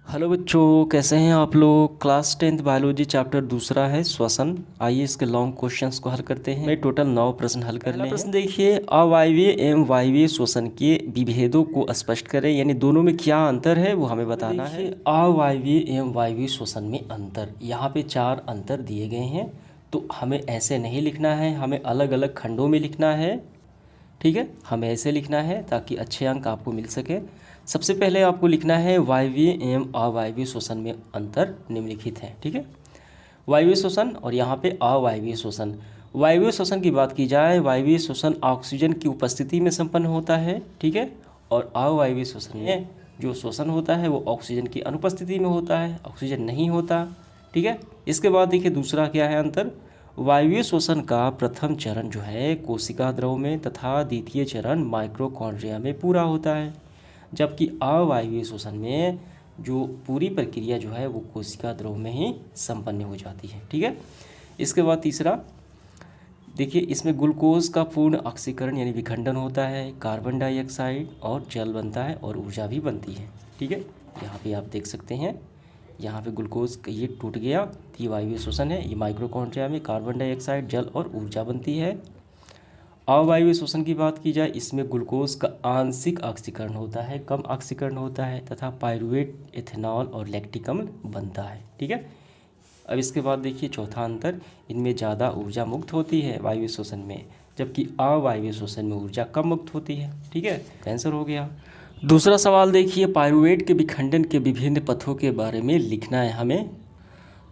Hello बच्चों, कैसे हैं आप लोग। क्लास 10th बायोलॉजी चैप्टर दूसरा है श्वसन। आइए इसके लॉन्ग क्वेश्चंस को हल करते हैं। मैं टोटल 9 प्रश्न हल करने हैं। प्रश्न देखिए, अवायवीय एवं वायवीय श्वसन के विभेदों को स्पष्ट करें, यानी दोनों में क्या अंतर है वो हमें बताना है। अवायवीय एवं वायवीय श्वसन में अंतर, यहाँ पे 4 अंतर दिए गए हैं। तो हमें ऐसे नहीं लिखना है, हमें अलग अलग खंडों में लिखना है। ठीक है, हमें ऐसे लिखना है ताकि अच्छे अंक आपको मिल सके। सबसे पहले आपको लिखना है वायवीय एवं अवायवीय श्वसन में अंतर निम्नलिखित है। ठीक है, वायवीय श्वसन और यहाँ पे अवायवीय श्वसन। वायवीय श्वसन की बात की जाए, वायवीय श्वसन ऑक्सीजन की उपस्थिति में संपन्न होता है। ठीक है, और अवायवीय श्वसन में जो श्वसन होता है वो ऑक्सीजन की अनुपस्थिति में होता है, ऑक्सीजन नहीं होता। ठीक है, इसके बाद देखिए दूसरा क्या है अंतर। वायवीय श्वसन का प्रथम चरण जो है कोशिका द्रव में तथा द्वितीय चरण माइक्रोकॉन्ड्रिया में पूरा होता है, जबकि अवायवीय श्वसन में जो पूरी प्रक्रिया जो है वो कोशिका द्रव में ही संपन्न हो जाती है। ठीक है, इसके बाद तीसरा देखिए, इसमें ग्लूकोज का पूर्ण ऑक्सीकरण यानी विखंडन होता है, कार्बन डाइऑक्साइड और जल बनता है और ऊर्जा भी बनती है। ठीक है, यहाँ पे आप देख सकते हैं, यहाँ पे ग्लूकोज ये टूट गया, ये वायवीय श्वसन है। ये माइक्रोकॉन्ड्रिया में कार्बन डाइऑक्साइड, जल और ऊर्जा बनती है। अवायवीय श्वसन की बात की जाए, इसमें ग्लूकोज का आंशिक ऑक्सीकरण होता है, कम ऑक्सीकरण होता है तथा पायरुवेट, एथेनॉल और लैक्टिक अम्ल बनता है। ठीक है, अब इसके बाद देखिए चौथा अंतर, इनमें ज़्यादा ऊर्जा मुक्त होती है वायवीय श्वसन में, जबकि अवायवीय श्वसन में ऊर्जा कम मुक्त होती है। ठीक है, आंसर हो गया। दूसरा सवाल देखिए, पायरुवेट के विखंडन के विभिन्न पथों के बारे में लिखना है हमें।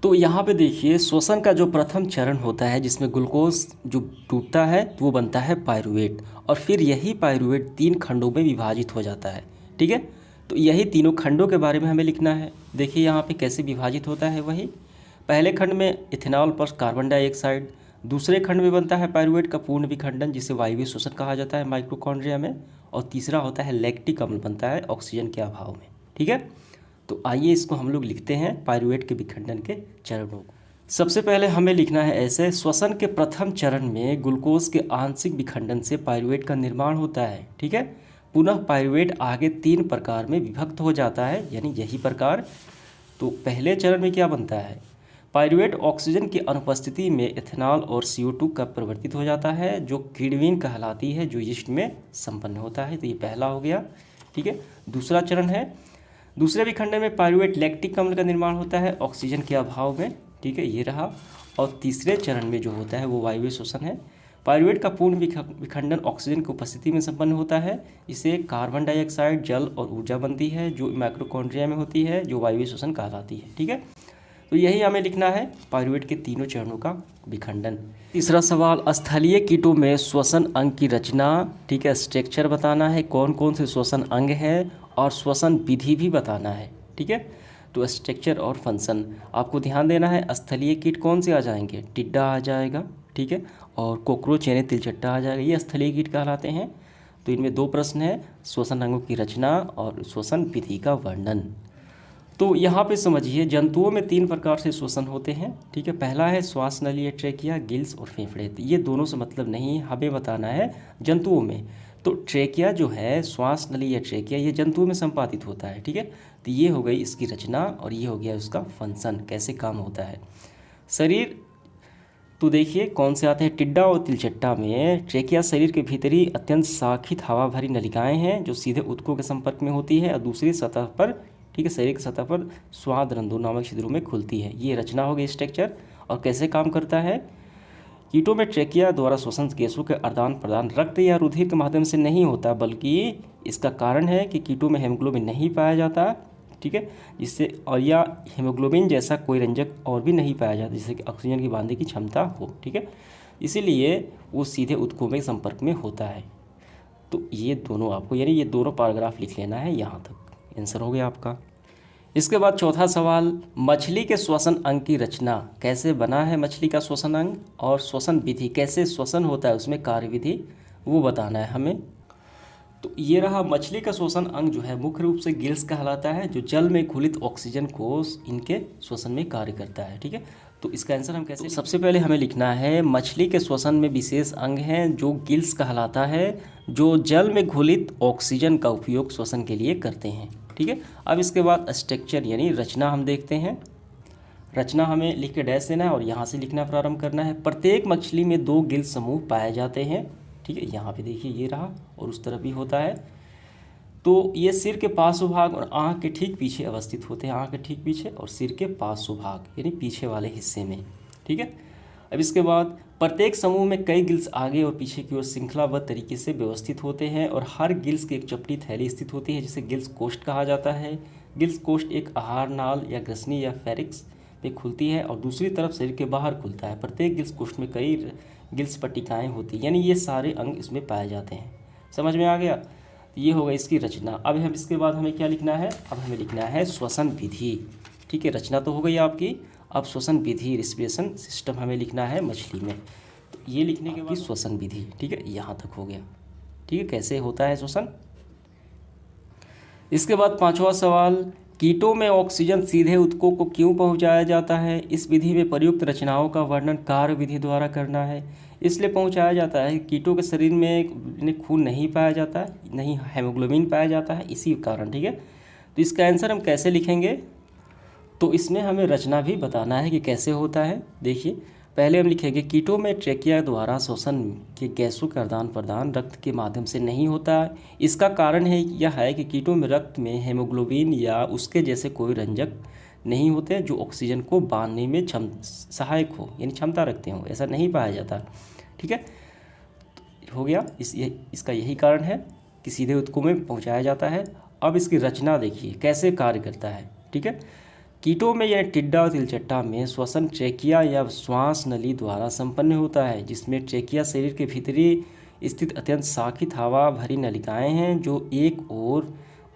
तो यहाँ पे देखिए, श्वसन का जो प्रथम चरण होता है जिसमें ग्लूकोज जो टूटता है तो वो बनता है पायरुवेट, और फिर यही पायरुवेट 3 खंडों में विभाजित हो जाता है। ठीक है, तो यही तीनों खंडों के बारे में हमें लिखना है। देखिए यहाँ पे कैसे विभाजित होता है। वही पहले खंड में इथेनॉल पर कार्बन डाइऑक्साइड, दूसरे खंड में बनता है पायरुवेट का पूर्ण विखंडन जिसे वायवीय श्वसन कहा जाता है माइक्रोकॉन्ड्रिया में, और तीसरा होता है लैक्टिक अम्ल बनता है ऑक्सीजन के अभाव में। ठीक है, तो आइए इसको हम लोग लिखते हैं पायरुवेट के विखंडन के चरणों को। सबसे पहले हमें लिखना है ऐसे, श्वसन के प्रथम चरण में ग्लूकोज के आंशिक विखंडन से पायरुवेट का निर्माण होता है। ठीक है, पुनः पायरुवेट आगे 3 प्रकार में विभक्त हो जाता है, यानी यही प्रकार। तो पहले चरण में क्या बनता है, पायरुवेट ऑक्सीजन की अनुपस्थिति में एथेनॉल और CO2 का परिवर्तित हो जाता है, जो किण्विन कहलाती है, जो यीस्ट में संपन्न होता है। तो ये पहला हो गया। ठीक है, दूसरा चरण है, दूसरे विखंडन में पायरुवेट लैक्टिक अम्ल का निर्माण होता है ऑक्सीजन के अभाव में। ठीक है, ये रहा। और तीसरे चरण में जो होता है वो वायवीय श्वसन है। पायरुवेट का पूर्ण विखंडन ऑक्सीजन की उपस्थिति में संपन्न होता है, इससे कार्बन डाइऑक्साइड, जल और ऊर्जा बनती है जो माइक्रोकॉन्ड्रिया में होती है, जो वायवीय श्वसन कहलाती है। ठीक है, तो यही हमें लिखना है पायरुवेट के तीनों चरणों का विखंडन। तीसरा सवाल, स्थलीय कीटों में श्वसन अंग की रचना, ठीक है, स्ट्रक्चर बताना है, कौन कौन से श्वसन अंग है और श्वसन विधि भी बताना है। ठीक है, तो स्ट्रक्चर और फंक्शन आपको ध्यान देना है। स्थलीय कीट कौन से आ जाएंगे, टिड्डा आ जाएगा। ठीक है, और कॉकरोच यानी तिलचट्टा आ जाएगा, ये स्थलीय कीट कहलाते हैं। तो इनमें 2 प्रश्न है, श्वसन अंगों की रचना और श्वसन विधि का वर्णन। तो यहाँ पे समझिए, जंतुओं में 3 प्रकार से श्वसन होते हैं। ठीक है, पहला है श्वास नली, ट्रेकिया, गिल्स और फेफड़े। तो ये दोनों से मतलब नहीं, हमें बताना है जंतुओं में। तो ट्रेकिया जो है, श्वास नली या ट्रेकिया, ये जंतुओं में संपादित होता है। ठीक है, तो ये हो गई इसकी रचना और ये हो गया उसका फंक्शन, कैसे काम होता है। शरीर तो देखिए कौन से आते हैं, टिड्डा और तिलचट्टा में ट्रेकिया शरीर के भीतरी अत्यंत शाखित हवा भरी नलिकाएं हैं जो सीधे ऊतकों के संपर्क में होती है और दूसरी सतह पर, ठीक है, शरीर की सतह पर स्वाद रंध्रों नामक छिद्रों में खुलती है। ये रचना हो गई स्ट्रक्चर। और कैसे काम करता है, कीटों में ट्रेकिया द्वारा श्वसन गैसों के आदान प्रदान रक्त या रुधिर के माध्यम से नहीं होता, बल्कि इसका कारण है कि कीटों में हेमोग्लोबिन नहीं पाया जाता। ठीक है, जिससे और या हीमोग्लोबिन जैसा कोई रंजक और भी नहीं पाया जाता जिससे कि ऑक्सीजन की बांधने की क्षमता हो। ठीक है, इसीलिए वो सीधे ऊतकों में संपर्क में होता है। तो ये दोनों आपको, यानी ये दोनों पैराग्राफ लिख लेना है, यहाँ तक आंसर हो गया आपका। इसके बाद चौथा सवाल, मछली के श्वसन अंग की रचना, कैसे बना है मछली का श्वसन अंग, और श्वसन विधि, कैसे श्वसन होता है उसमें कार्यविधि, वो बताना है हमें। तो ये रहा, मछली का श्वसन अंग जो है मुख्य रूप से गिल्स कहलाता है, जो जल में घुलित ऑक्सीजन को इनके श्वसन में कार्य करता है। ठीक है, तो इसका आंसर हम कैसे, तो सबसे पहले हमें लिखना है मछली के श्वसन में विशेष अंग हैं जो गिल्स कहलाता है, जो जल में घुलित ऑक्सीजन का उपयोग श्वसन के लिए करते हैं। ठीक है। अब इसके बाद स्ट्रक्चर यानी रचना हम देखते हैं। रचना हमें लिख के डैश देना है और यहाँ से लिखना प्रारंभ करना है। प्रत्येक मछली में 2 गिल समूह पाए जाते हैं, ठीक है। यहाँ पे देखिए ये रहा और उस तरफ भी होता है। तो ये सिर के पार्श्व भाग और आँख के ठीक पीछे अवस्थित होते हैं, आँख के ठीक पीछे और सिर के पार्श्व भाग यानी पीछे वाले हिस्से में, ठीक है। अब इसके बाद प्रत्येक समूह में कई गिल्स आगे और पीछे की ओर श्रृंखलाबद्ध तरीके से व्यवस्थित होते हैं और हर गिल्स की एक चपटी थैली स्थित होती है जिसे गिल्स कोष्ठ कहा जाता है। गिल्स कोष्ठ एक आहार नाल या ग्रसनी या फेरिक्स में खुलती है और दूसरी तरफ शरीर के बाहर खुलता है। प्रत्येक गिल्स कोष्ठ में कई गिल्स पट्टिकाएँ होती हैं, यानी ये सारे अंग इसमें पाए जाते हैं। समझ में आ गया? ये होगा इसकी रचना। अब हम इसके बाद हमें क्या लिखना है? अब हमें लिखना है श्वसन विधि, ठीक है। रचना तो हो गई आपकी, अब श्वसन विधि रिस्पिरेशन सिस्टम हमें लिखना है मछली में। तो ये लिखने के बाद श्वसन विधि, ठीक है, यहाँ तक हो गया, ठीक है। कैसे होता है श्वसन? इसके बाद 5वां सवाल, कीटों में ऑक्सीजन सीधे ऊतकों को क्यों पहुंचाया जाता है? इस विधि में प्रयुक्त रचनाओं का वर्णन कार्य विधि द्वारा करना है। इसलिए पहुंचाया जाता है कीटों के शरीर में खून नहीं पाया जाता है, नहीं हेमोग्लोबिन पाया जाता है, इसी कारण, ठीक है। तो इसका आंसर हम कैसे लिखेंगे? तो इसमें हमें रचना भी बताना है कि कैसे होता है। देखिए पहले हम लिखेंगे कीटों में ट्रेकिया द्वारा श्वसन के गैसों का आदान प्रदान रक्त के माध्यम से नहीं होता है। इसका कारण है यह है कि कीटों में रक्त में हेमोग्लोबिन या उसके जैसे कोई रंजक नहीं होते जो ऑक्सीजन को बांधने में सहायक हो, यानी क्षमता रखते हो, ऐसा नहीं पाया जाता, ठीक है। हो गया, इसका यही कारण है कि सीधे ऊतकों में पहुंचाया जाता है। अब इसकी रचना देखिए कैसे कार्य करता है, ठीक है। कीटों में यानी टिड्डा और तिलचट्टा में श्वसन ट्रेकिया या श्वास नली द्वारा संपन्न होता है, जिसमें ट्रेकिया शरीर के भीतरी स्थित अत्यंत शाखित हवा भरी नलिकाएं हैं जो एक ओर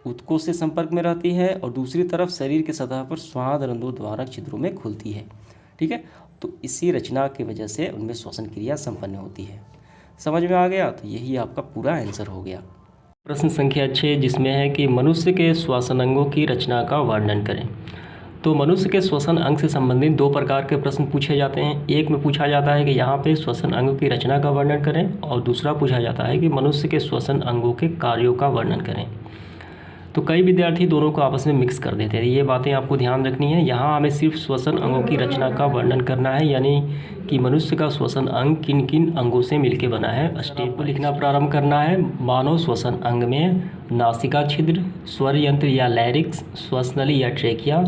ऊतकों से संपर्क में रहती है और दूसरी तरफ शरीर के सतह पर स्वाद रंध्रों द्वारा छिद्रों में खुलती है, ठीक है। तो इसी रचना की वजह से उनमें श्वसन क्रिया संपन्न होती है। समझ में आ गया? तो यही आपका पूरा आंसर हो गया। प्रश्न संख्या 6 जिसमें है कि मनुष्य के श्वसन अंगों की रचना का वर्णन करें। तो मनुष्य के श्वसन अंग से संबंधित 2 प्रकार के प्रश्न पूछे जाते हैं। एक में पूछा जाता है कि यहाँ पे श्वसन अंगों की रचना का वर्णन करें और दूसरा पूछा जाता है कि मनुष्य के श्वसन अंगों के कार्यों का वर्णन करें। तो कई विद्यार्थी दोनों को आपस में मिक्स कर देते हैं, ये बातें आपको ध्यान रखनी है। यहाँ हमें सिर्फ श्वसन अंगों की रचना का वर्णन करना है, यानी कि मनुष्य का श्वसन अंग किन किन अंगों से मिलकर बना है। स्टेप को लिखना प्रारंभ करना है। मानव श्वसन अंग में नासिका छिद्र, स्वर यंत्र या लैरिक्स, श्वसनली या ट्रेकिया,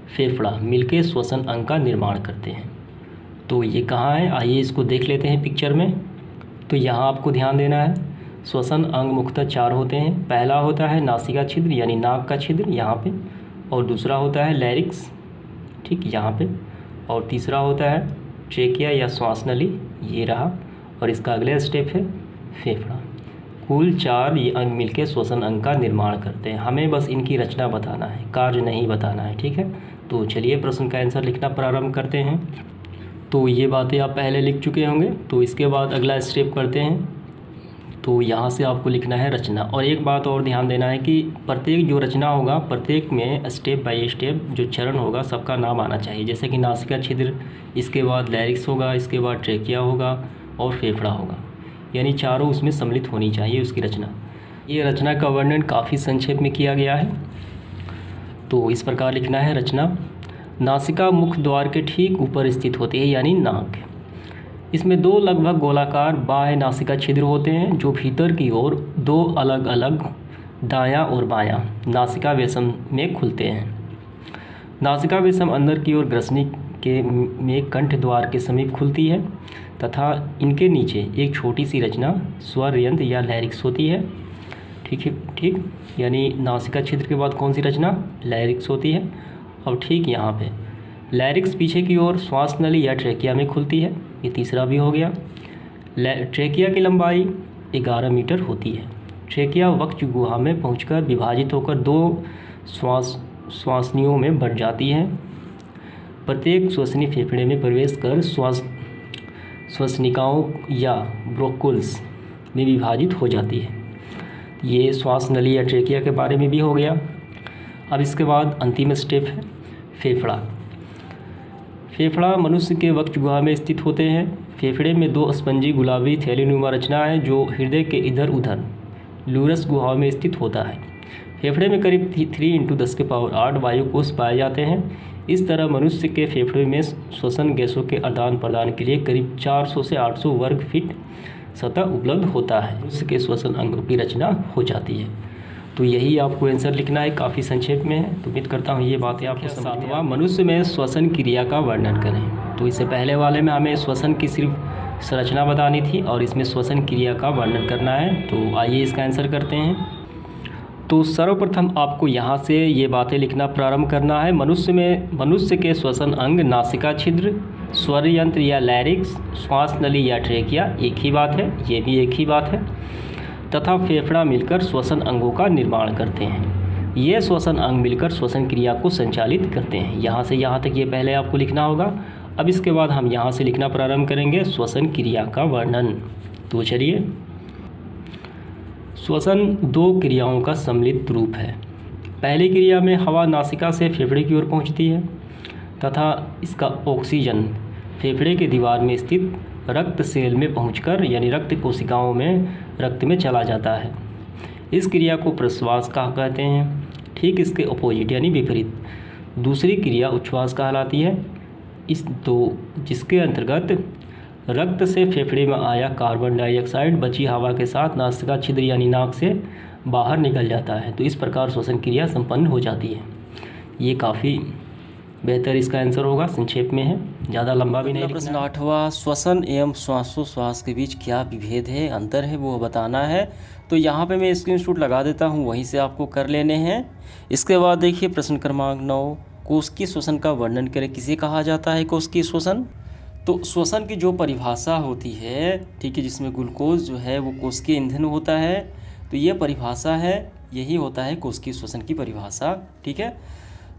फेफड़ा मिलकर श्वसन अंग का निर्माण करते हैं। तो ये कहाँ है, आइए इसको देख लेते हैं पिक्चर में। तो यहाँ आपको ध्यान देना है, श्वसन अंग मुख्यतः 4 होते हैं। पहला होता है नासिका छिद्र यानी नाक का छिद्र यहाँ पे, और दूसरा होता है लैरिक्स, ठीक यहाँ पे, और तीसरा होता है ट्रेकिया या श्वास नली, ये रहा, और इसका अगला स्टेप है फेफड़ा। कुल 4 ये अंग मिलकर श्वसन अंग का निर्माण करते हैं। हमें बस इनकी रचना बताना है, कार्य नहीं बताना है, ठीक है। तो चलिए प्रश्न का आंसर लिखना प्रारंभ करते हैं। तो ये बातें आप पहले लिख चुके होंगे, तो इसके बाद अगला स्टेप करते हैं। तो यहाँ से आपको लिखना है रचना। और एक बात और ध्यान देना है कि प्रत्येक जो रचना होगा, प्रत्येक में स्टेप बाय स्टेप जो चरण होगा सबका नाम आना चाहिए। जैसे कि नासिका छिद्र, इसके बाद लैरिक्स होगा, इसके बाद ट्रेकिया होगा और फेफड़ा होगा, यानी चारों उसमें सम्मिलित होनी चाहिए उसकी रचना। ये रचना का वर्णन काफ़ी संक्षेप में किया गया है। तो इस प्रकार लिखना है रचना। नासिका मुख्य द्वार के ठीक ऊपर स्थित होती है, यानी नाक। इसमें 2 लगभग गोलाकार बाह्य नासिका छिद्र होते हैं जो भीतर की ओर 2 अलग अलग दायां और बायां नासिका वेसम में खुलते हैं। नासिका वेसम अंदर की ओर ग्रसनी के में कंठ द्वार के समीप खुलती है तथा इनके नीचे एक छोटी सी रचना स्वर यंत्र या लैरिक्स होती है, ठीक है, ठीक, यानी नासिका छिद्र के बाद कौन सी रचना? लैरिक्स होती है। और ठीक यहाँ पे लैरिक्स पीछे की ओर श्वास नली या ट्रेकिया में खुलती है, ये तीसरा भी हो गया। ट्रेकिया की लंबाई 11 मीटर होती है। ट्रेकिया वक्ष गुहा में पहुंचकर विभाजित होकर 2 श्वासनियों में बढ़ जाती है। प्रत्येक श्वसनी फेफड़े में प्रवेश कर श्वसनिकाओं या ब्रोंकुल्स में विभाजित हो जाती है। ये श्वास नली या ट्रेकिया के बारे में भी हो गया। अब इसके बाद अंतिम स्टेप है फेफड़ा। फेफड़ा मनुष्य के वक्ष गुहा में स्थित होते हैं। फेफड़े में 2 स्पंजी गुलाबी थैलीनुमा रचना है जो हृदय के इधर उधर लूरस गुहा में स्थित होता है। फेफड़े में करीब 3×10⁸ वायु कोष पाए जाते हैं। इस तरह मनुष्य के फेफड़े में श्वसन गैसों के आदान प्रदान के लिए करीब 400 से 800 वर्ग फीट सतह उपलब्ध होता है। मनुष्य के श्वसन अंगों की रचना हो जाती है। तो यही आपको आंसर लिखना है, काफ़ी संक्षेप में है। तो उम्मीद करता हूँ ये बातें आपको समझ में आएं। मनुष्य में श्वसन क्रिया का वर्णन करें। तो इससे पहले वाले में हमें श्वसन की सिर्फ संरचना बतानी थी और इसमें श्वसन क्रिया का वर्णन करना है। तो आइए इसका आंसर करते हैं। तो सर्वप्रथम आपको यहाँ से ये बातें लिखना प्रारंभ करना है। मनुष्य के श्वसन अंग नासिका छिद्र, स्वर यंत्र या लैरिक्स, श्वास नली या ट्रेकिया एक ही बात है, ये भी एक ही बात है, तथा फेफड़ा मिलकर श्वसन अंगों का निर्माण करते हैं। ये श्वसन अंग मिलकर श्वसन क्रिया को संचालित करते हैं। यहाँ से यहाँ तक ये पहले आपको लिखना होगा। अब इसके बाद हम यहाँ से लिखना प्रारंभ करेंगे श्वसन क्रिया का वर्णन। तो चलिए, श्वसन 2 क्रियाओं का सम्मिलित रूप है। पहली क्रिया में हवा नासिका से फेफड़े की ओर पहुँचती है तथा इसका ऑक्सीजन फेफड़े के दीवार में स्थित रक्त सेल में पहुंचकर यानी रक्त कोशिकाओं में रक्त में चला जाता है। इस क्रिया को प्रश्वास कहते हैं। ठीक इसके अपोजिट यानी विपरीत दूसरी क्रिया उच्छ्वास कहलाती है। जिसके अंतर्गत रक्त से फेफड़े में आया कार्बन डाइऑक्साइड बची हवा के साथ नासिका छिद्र यानी नाक से बाहर निकल जाता है। तो इस प्रकार श्वसन क्रिया संपन्न हो जाती है। ये काफ़ी बेहतर इसका आंसर होगा, संक्षेप में है, ज़्यादा लंबा भी नहीं। प्रश्न 8वां, श्वसन एवं श्वासोश्वास के बीच क्या विभेद है, अंतर है, वो बताना है। तो यहाँ पे मैं स्क्रीनशॉट लगा देता हूँ, वहीं से आपको कर लेने हैं। इसके बाद देखिए प्रश्न क्रमांक 9, कोशिकीय श्वसन का वर्णन करें। किसे कहा जाता है कोशिकीय श्वसन? तो श्वसन की जो परिभाषा होती है, ठीक है, जिसमें ग्लूकोज जो है वो कोशिकीय ईंधन होता है। तो ये परिभाषा है, यही होता है कोशिकीय श्वसन की परिभाषा, ठीक है।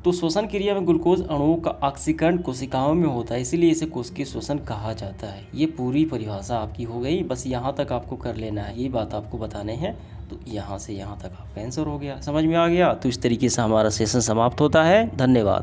तो श्वसन क्रिया में ग्लूकोज अणुओं का ऑक्सीकरण कोशिकाओं में होता है, इसीलिए इसे कोशिकीय श्वसन कहा जाता है। ये पूरी परिभाषा आपकी हो गई, बस यहाँ तक आपको कर लेना है, ये बात आपको बताने हैं। तो यहाँ से यहाँ तक आपका आंसर हो गया, समझ में आ गया। तो इस तरीके से हमारा सेशन समाप्त होता है। धन्यवाद।